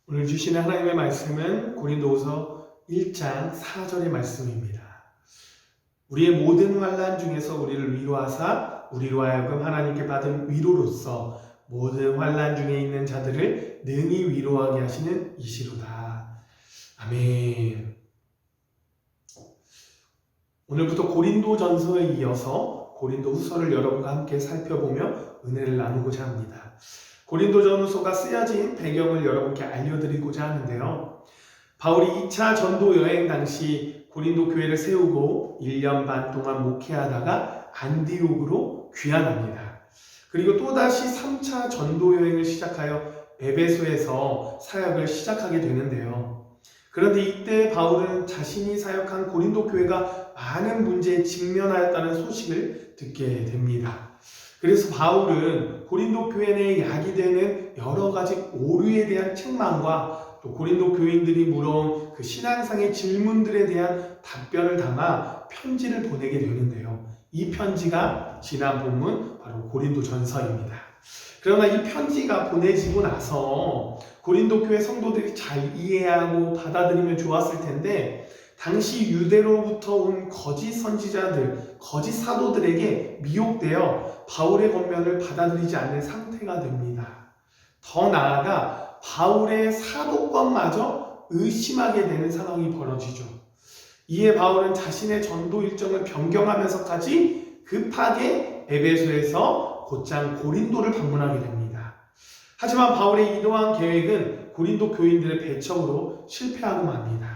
오늘 주시는 하나님의 말씀은 고린도후서 1장 4절의 말씀입니다. 우리의 모든 환난 중에서 우리를 위로하사 우리로 하여금 하나님께 받은 위로로서 모든 환난 중에 있는 자들을 능히 위로하게 하시는 이시로다. 아멘. 오늘부터 고린도전서에 이어서 고린도후서를 여러분과 함께 살펴보며 은혜를 나누고자 합니다. 고린도전서가 쓰여진 배경을 여러분께 알려드리고자 하는데요. 바울이 2차 전도 여행 당시 고린도 교회를 세우고 1년 반 동안 목회하다가 안디옥으로 귀환합니다. 그리고 또다시 3차 전도 여행을 시작하여 에베소에서 사역을 시작하게 되는데요. 그런데 이때 바울은 자신이 사역한 고린도 교회가 많은 문제에 직면하였다는 소식을 듣게 됩니다. 그래서 바울은 고린도 교회 내에 야기되는 여러 가지 오류에 대한 책망과 또 고린도 교인들이 물어온 그 신앙상의 질문들에 대한 답변을 담아 편지를 보내게 되는데요. 이 편지가 지난 본문 바로 고린도전서입니다. 그러나 이 편지가 보내지고 나서 고린도 교회 성도들이 잘 이해하고 받아들이면 좋았을 텐데 당시 유대로부터 온 거짓 선지자들, 거짓 사도들에게 미혹되어 바울의 권면을 받아들이지 않는 상태가 됩니다. 더 나아가 바울의 사도권마저 의심하게 되는 상황이 벌어지죠. 이에 바울은 자신의 전도 일정을 변경하면서까지 급하게 에베소에서 곧장 고린도를 방문하게 됩니다. 하지만 바울의 이러한 계획은 고린도 교인들의 배척으로 실패하고 맙니다.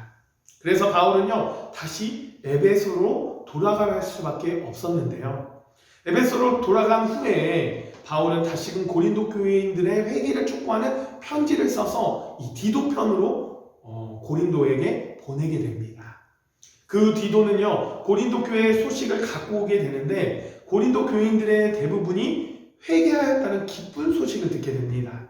그래서 바울은요, 다시 에베소로 돌아갈 수밖에 없었는데요. 에베소로 돌아간 후에 바울은 다시금 고린도 교인들의 회개를 촉구하는 편지를 써서 이 디도편으로 고린도에게 보내게 됩니다. 그 디도는요, 고린도 교회의 소식을 갖고 오게 되는데 고린도 교인들의 대부분이 회개하였다는 기쁜 소식을 듣게 됩니다.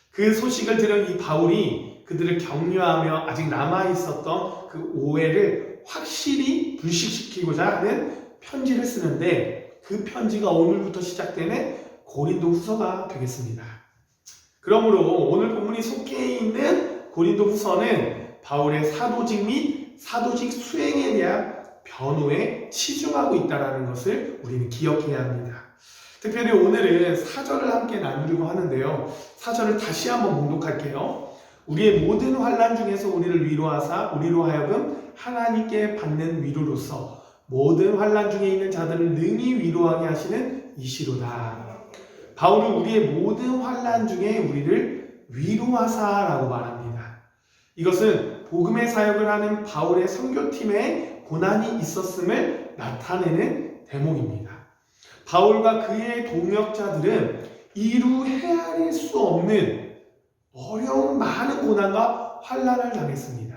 그 소식을 들은 이 바울이 그들을 격려하며 아직 남아있었던 그 오해를 확실히 불식시키고자 하는 편지를 쓰는데 그 편지가 오늘부터 시작되는 고린도 후서가 되겠습니다. 그러므로 오늘 본문이 속해 있는 고린도 후서는 바울의 사도직 및 사도직 수행에 대한 변호에 치중하고 있다는 것을 우리는 기억해야 합니다. 특별히 오늘은 사절을 함께 나누려고 하는데요. 사절을 다시 한번 봉독할게요. 우리의 모든 환난 중에서 우리를 위로하사 우리로 하여금 하나님께 받는 위로로서 모든 환난 중에 있는 자들을 능히 위로하게 하시는 이시로다. 바울은 우리의 모든 환난 중에 우리를 위로하사라고 말합니다. 이것은 복음의 사역을 하는 바울의 선교팀에 고난이 있었음을 나타내는 대목입니다. 바울과 그의 동역자들은 이루 헤아릴 수 없는 어려운 많은 고난과 환난을 당했습니다.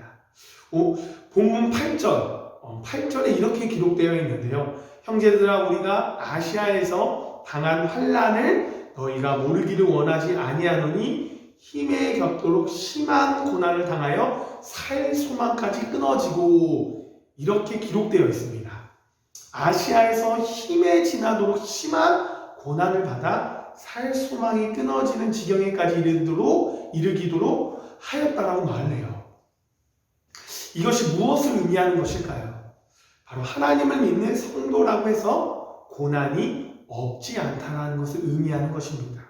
본문 8절에 이렇게 기록되어 있는데요. 형제들아, 우리가 아시아에서 당한 환난을 너희가 모르기를 원하지 아니하노니 힘에 겹도록 심한 고난을 당하여 살 소망까지 끊어지고, 이렇게 기록되어 있습니다. 아시아에서 힘에 지나도록 심한 고난을 받아 살 소망이 끊어지는 지경에까지 이르기도록 하였다라고 말해요. 이것이 무엇을 의미하는 것일까요? 바로 하나님을 믿는 성도라고 해서 고난이 없지 않다는 것을 의미하는 것입니다.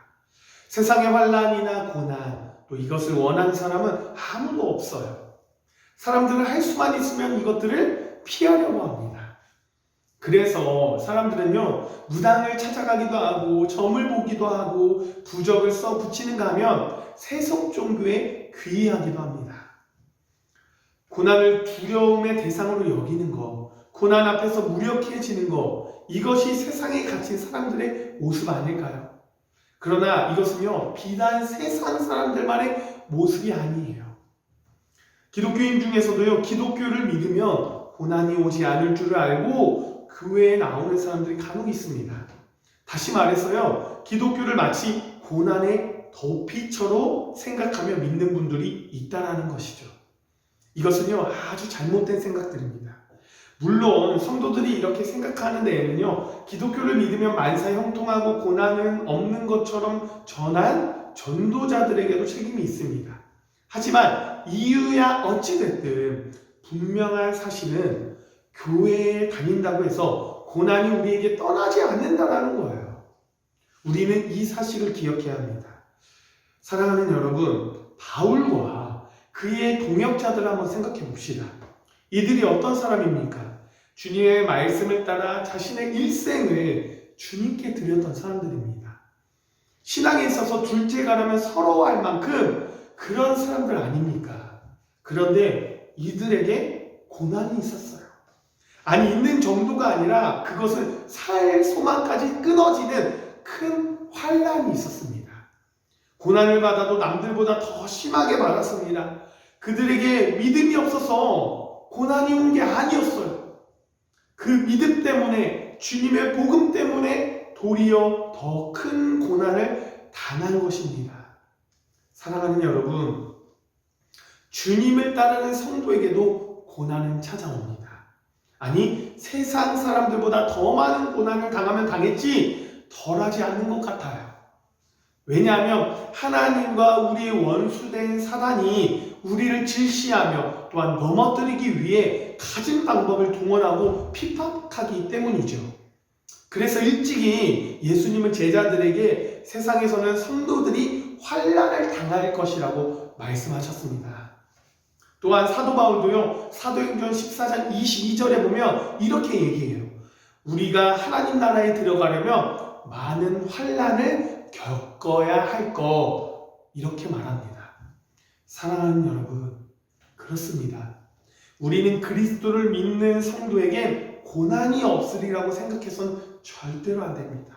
세상의 환난이나 고난, 또 이것을 원하는 사람은 아무도 없어요. 사람들은 할 수만 있으면 이것들을 피하려고 합니다. 그래서 사람들은요, 무당을 찾아가기도 하고 점을 보기도 하고 부적을 써 붙이는가 하면 세속 종교에 귀의하기도 합니다. 고난을 두려움의 대상으로 여기는 것, 고난 앞에서 무력해지는 것, 이것이 세상에 갇힌 사람들의 모습 아닐까요? 그러나 이것은요, 비단 세상 사람들만의 모습이 아니에요. 기독교인 중에서도요, 기독교를 믿으면 고난이 오지 않을 줄을 알고 교회에 나오는 사람들이 간혹 있습니다. 다시 말해서요, 기독교를 마치 고난의 도피처로 생각하며 믿는 분들이 있다는 것이죠. 이것은요, 아주 잘못된 생각들입니다. 물론 성도들이 이렇게 생각하는 데에는요, 기독교를 믿으면 만사 형통하고 고난은 없는 것처럼 전한 전도자들에게도 책임이 있습니다. 하지만 이유야 어찌됐든 분명한 사실은 교회에 다닌다고 해서 고난이 우리에게 떠나지 않는다라는 거예요. 우리는 이 사실을 기억해야 합니다. 사랑하는 여러분, 바울과 그의 동역자들을 한번 생각해 봅시다. 이들이 어떤 사람입니까? 주님의 말씀을 따라 자신의 일생을 주님께 드렸던 사람들입니다. 신앙에 있어서 둘째가라면 서러워할 만큼 그런 사람들 아닙니까? 그런데 이들에게 고난이 있었어요. 아니, 있는 정도가 아니라 그것을 살 소망까지 끊어지는 큰 환난이 있었습니다. 고난을 받아도 남들보다 더 심하게 받았습니다. 그들에게 믿음이 없어서 고난이 온 게 아니었어요. 그 믿음 때문에, 주님의 복음 때문에 도리어 더 큰 고난을 당한 것입니다. 사랑하는 여러분, 주님을 따르는 성도에게도 고난은 찾아옵니다. 아니, 세상 사람들보다 더 많은 고난을 당하면 당했지 덜하지 않는 것 같아요. 왜냐하면 하나님과 우리의 원수된 사단이 우리를 질시하며 또한 넘어뜨리기 위해 가진 방법을 동원하고 핍박하기 때문이죠. 그래서 일찍이 예수님은 제자들에게 세상에서는 성도들이 환난을 당할 것이라고 말씀하셨습니다. 또한 사도 바울도요, 사도행전 14장 22절에 보면 이렇게 얘기해요. 우리가 하나님 나라에 들어가려면 많은 환난을 겪어야 할 것, 이렇게 말합니다. 사랑하는 여러분, 그렇습니다. 우리는 그리스도를 믿는 성도에게 고난이 없으리라고 생각해서는 절대로 안 됩니다.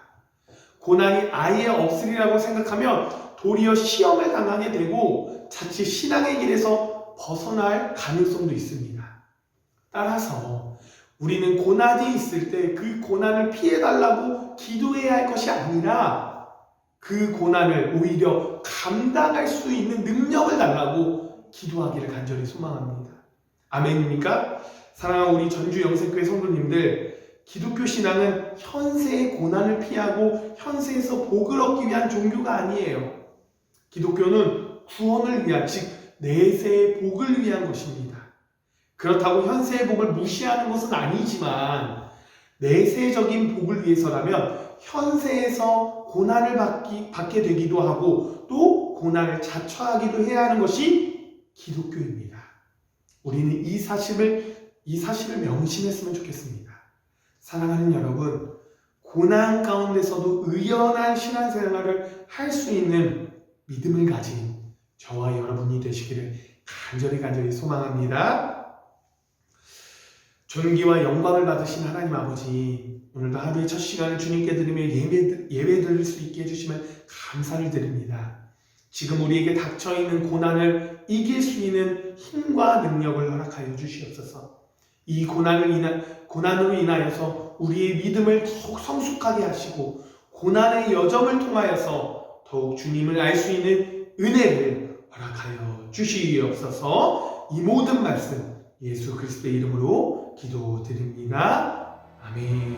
고난이 아예 없으리라고 생각하면 도리어 시험을 당하게 되고 자칫 신앙의 길에서 벗어날 가능성도 있습니다. 따라서 우리는 고난이 있을 때 그 고난을 피해달라고 기도해야 할 것이 아니라 그 고난을 오히려 감당할 수 있는 능력을 달라고 기도하기를 간절히 소망합니다. 아멘입니까? 사랑하는 우리 전주 영생교회 성도님들, 기독교 신앙은 현세의 고난을 피하고 현세에서 복을 얻기 위한 종교가 아니에요. 기독교는 구원을 위한, 즉 내세의 복을 위한 것입니다. 그렇다고 현세의 복을 무시하는 것은 아니지만 내세적인 복을 위해서라면 현세에서 고난을 받게 되기도 하고 또 고난을 자처하기도 해야 하는 것이 기독교입니다. 우리는 이 사실을 명심했으면 좋겠습니다. 사랑하는 여러분, 고난 가운데서도 의연한 신앙생활을 할 수 있는 믿음을 가진 저와 여러분이 되시기를 간절히 소망합니다. 존귀와 영광을 받으신 하나님 아버지, 오늘도 하루의 첫 시간을 주님께 드리며 예배 드릴 수 있게 해주시면 감사를 드립니다. 지금 우리에게 닥쳐있는 고난을 이길 수 있는 힘과 능력을 허락하여 주시옵소서. 이 고난으로 인하여서 우리의 믿음을 더욱 성숙하게 하시고 고난의 여정을 통하여서 더욱 주님을 알 수 있는 은혜를 허락하여 주시옵소서. 이 모든 말씀 예수 그리스도의 이름으로 기도드립니다. 아멘.